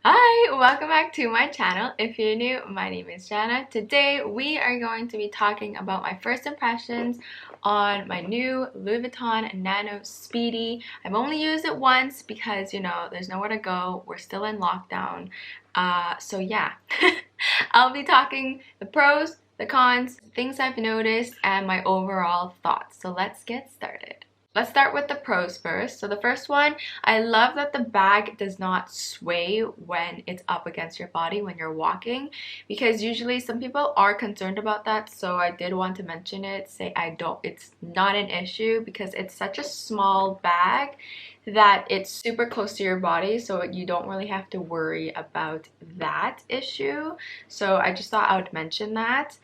Hi, welcome back to my channel. If you're new, my name is Jana. Today we are going to be talking about my first impressions on my new Louis Vuitton Nano Speedy. I've only used it once because, there's nowhere to go. We're still in lockdown. So yeah, I'll be talking the pros, the cons, things I've noticed, and my overall thoughts. So let's get started. Let's start with the pros first. So the first one, I love that the bag does not sway when it's up against your body when you're walking, because usually some people are concerned about that. So I did want to mention it, it's not an issue because it's such a small bag that it's super close to your body, so you don't really have to worry about that issue. So I just thought I would mention that.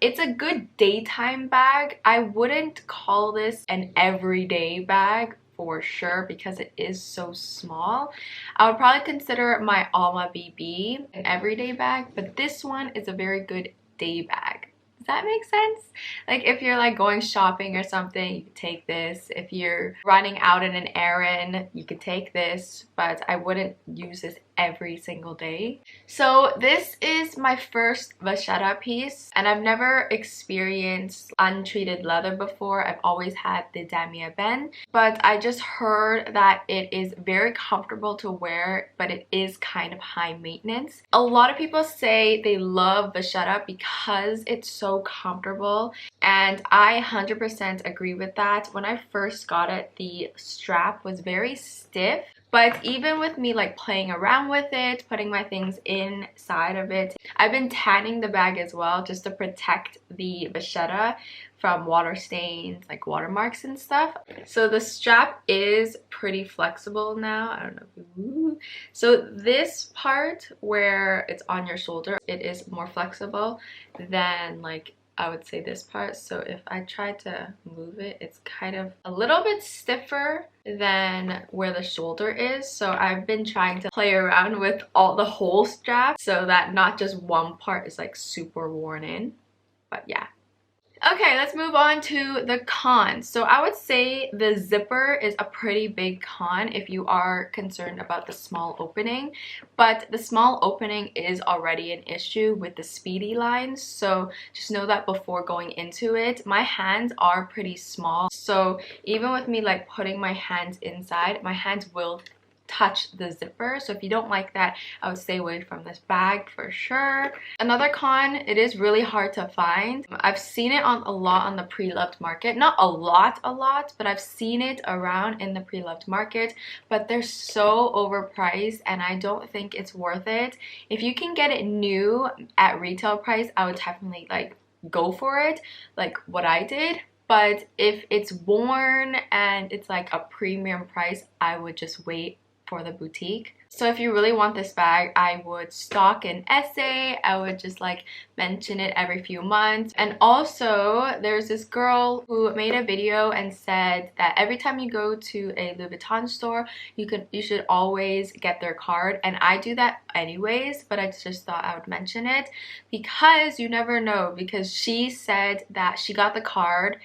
It's a good daytime bag. I wouldn't call this an everyday bag for sure because it is so small. I would probably consider my Alma BB an everyday bag, but this one is a very good day bag. Does that make sense? Like if you're like going shopping or something, you could take this. If you're running out in an errand, you could take this, but I wouldn't use this every single day. So this is my first vachetta piece, and I've never experienced untreated leather before. I've always had the damier ebene, but I just heard that it is very comfortable to wear, but it is kind of high maintenance. A lot of people say they love vachetta because it's so comfortable, and I 100% agree with that. When I first got it, the strap was very stiff. But even with me like playing around with it, putting my things inside of it, I've been tanning the bag as well just to protect the vachetta from water stains, like watermarks and stuff. So the strap is pretty flexible now. I don't know if you... So this part where it's on your shoulder, it is more flexible than like I would say this part. So if I try to move it, it's kind of a little bit stiffer than where the shoulder is. So I've been trying to play around with all the whole strap so that not just one part is like super worn in. But yeah. Okay, let's move on to the cons. So I would say the zipper is a pretty big con if you are concerned about the small opening, but the small opening is already an issue with the Speedy line, so just know that before going into it. My hands are pretty small, so even with me like putting my hands inside, my hands will touch the zipper. So if you don't like that, I would stay away from this bag for sure. Another con, it is really hard to find. I've seen it on a lot on the pre-loved market. Not a lot, but I've seen it around in the pre-loved market, but they're so overpriced and I don't think it's worth it. If you can get it new at retail price, I would definitely like go for it, like what I did. But if it's worn and it's like a premium price, I would just wait for the boutique. So if you really want this bag, I would stock an essay. I would just like mention it every few months. And also there's this girl who made a video and said that every time you go to a Louis Vuitton store, you should always get their card. And I do that anyways, but I just thought I would mention it because you never know, because she said that she got the card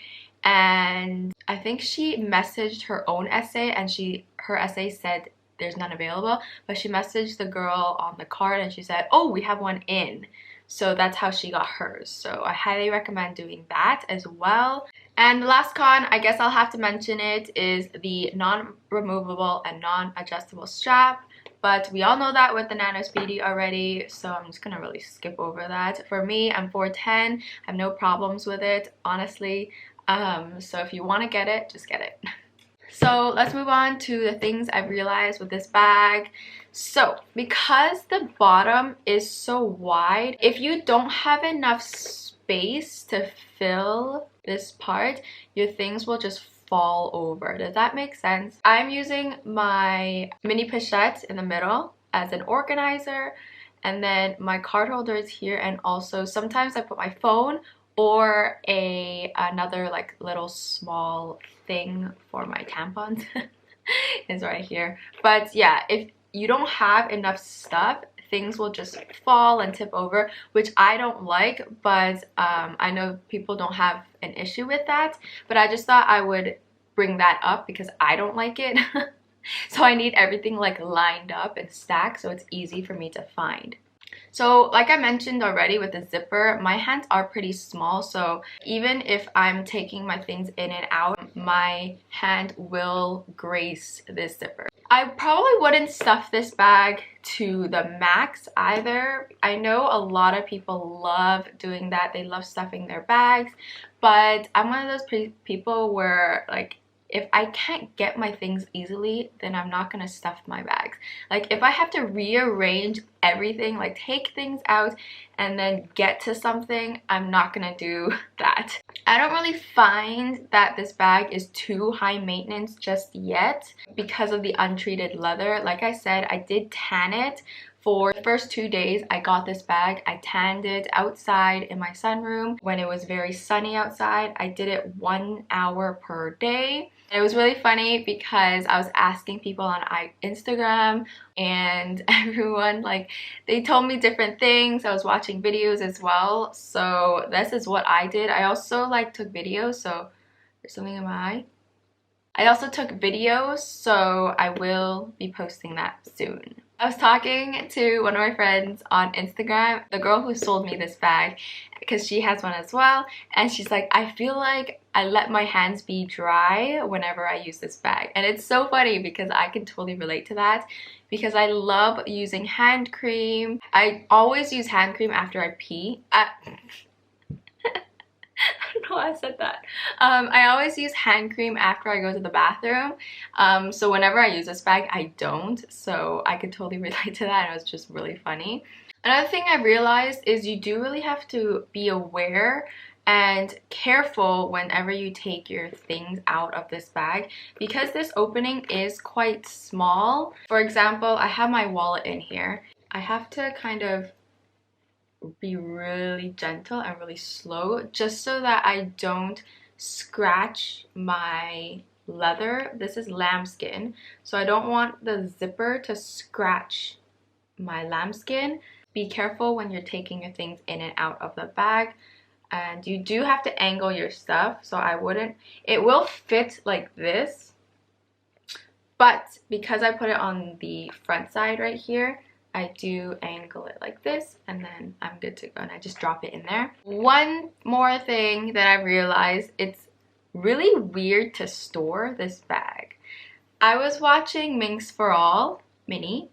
and I think she messaged her own essay and her essay said there's none available, but she messaged the girl on the card and she said, oh, we have one in. So that's how she got hers. So I highly recommend doing that as well. And the last con, I guess I'll have to mention it, is the non-removable and non-adjustable strap. But we all know that with the Nano Speedy already, so I'm just gonna really skip over that. For me, I'm 4'10", I have no problems with it, honestly. So if you want to get it, just get it. So let's move on to the things I've realized with this bag. So because the bottom is so wide, if you don't have enough space to fill this part, your things will just fall over. Does that make sense? I'm using my mini pochette in the middle as an organizer, and then my card holder is here, and also sometimes I put my phone or another like little small thing for my tampons is right here. But yeah, if you don't have enough stuff, things will just fall and tip over, which I don't like, but I know people don't have an issue with that, but I just thought I would bring that up because I don't like it. So I need everything like lined up and stacked so it's easy for me to find. So like I mentioned already with the zipper, my hands are pretty small, so even if I'm taking my things in and out, my hand will grace this zipper. I probably wouldn't stuff this bag to the max either. I know a lot of people love doing that. They love stuffing their bags, but I'm one of those people where like if I can't get my things easily, then I'm not gonna stuff my bags. Like if I have to rearrange everything, like take things out and then get to something, I'm not gonna do that. I don't really find that this bag is too high maintenance just yet because of the untreated leather. Like I said, I did tan it. For the first 2 days I got this bag, I tanned it outside in my sunroom when it was very sunny outside. I did it 1 hour per day. It was really funny because I was asking people on Instagram and everyone, like, they told me different things. I was watching videos as well. So this is what I did. I also like took videos, so there's something in my eye. I also took videos, so I will be posting that soon. I was talking to one of my friends on Instagram, the girl who sold me this bag, because she has one as well, and she's like, I feel like I let my hands be dry whenever I use this bag. And it's so funny because I can totally relate to that because I love using hand cream. I always use hand cream after I pee. I don't know why I said that. I always use hand cream after I go to the bathroom. So whenever I use this bag, I don't. So I could totally relate to that. It was just really funny. Another thing I realized is you do really have to be aware and careful whenever you take your things out of this bag because this opening is quite small. For example, I have my wallet in here. I have to kind of be really gentle and really slow just so that I don't scratch my leather. This is lambskin, so I don't want the zipper to scratch my lambskin. Be careful when you're taking your things in and out of the bag, and you do have to angle your stuff, so I wouldn't. It will fit like this, but because I put it on the front side right here, I do angle it like this and then I'm good to go, and I just drop it in there. One more thing that I realized, it's really weird to store this bag. I was watching Minx for All, Minnie,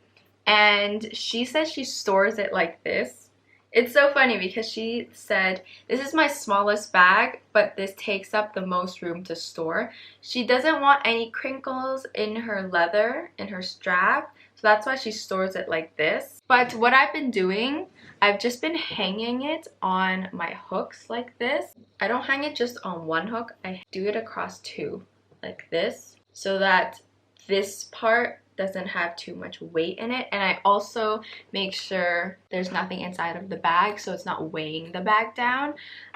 and she says she stores it like this. It's so funny because she said, this is my smallest bag, but this takes up the most room to store. She doesn't want any crinkles in her leather, in her strap, so that's why she stores it like this. But what I've been doing, I've just been hanging it on my hooks like this. I don't hang it just on one hook, I do it across two, like this, so that this part doesn't have too much weight in it, and I also make sure there's nothing inside of the bag so it's not weighing the bag down.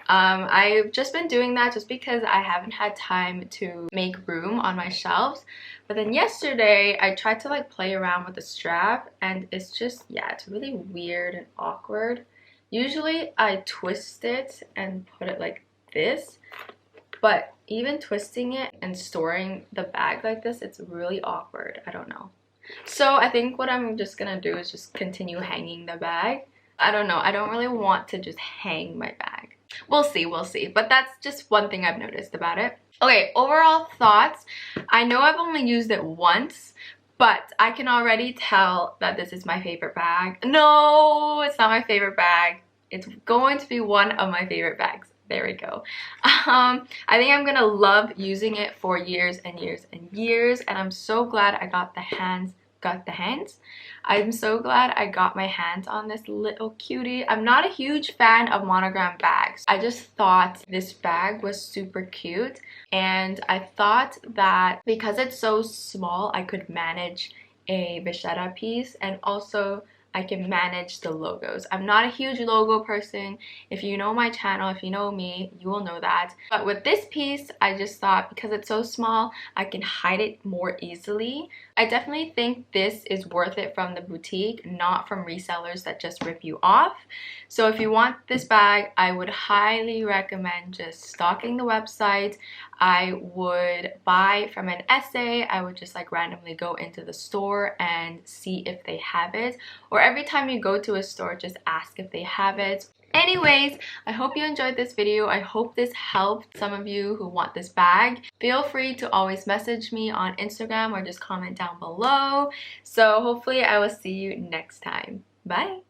I've just been doing that just because I haven't had time to make room on my shelves. But then yesterday I tried to like play around with the strap, and it's just, yeah, it's really weird and awkward. Usually I twist it and put it like this, but even twisting it and storing the bag like this, it's really awkward. I don't know. So I think what I'm just gonna do is just continue hanging the bag. I don't know. I don't really want to just hang my bag. We'll see, we'll see. But that's just one thing I've noticed about it. Okay, overall thoughts. I know I've only used it once, but I can already tell that this is my favorite bag. No, it's not my favorite bag. It's going to be one of my favorite bags. There we go. I think I'm gonna love using it for years and years and years, and I'm so glad I got the hands. I'm so glad I got my hands on this little cutie. I'm not a huge fan of monogram bags. I just thought this bag was super cute, and I thought that because it's so small, I could manage a vachetta piece, and also I can manage the logos. I'm not a huge logo person. If you know my channel, if you know me, you will know that. But with this piece, I just thought because it's so small, I can hide it more easily. I definitely think this is worth it from the boutique, not from resellers that just rip you off. So if you want this bag, I would highly recommend just stalking the website. I would buy from an essay. I would just like randomly go into the store and see if they have it. Or every time you go to a store, just ask if they have it. Anyways, I hope you enjoyed this video. I hope this helped some of you who want this bag. Feel free to always message me on Instagram or just comment down below. So hopefully I will see you next time. Bye!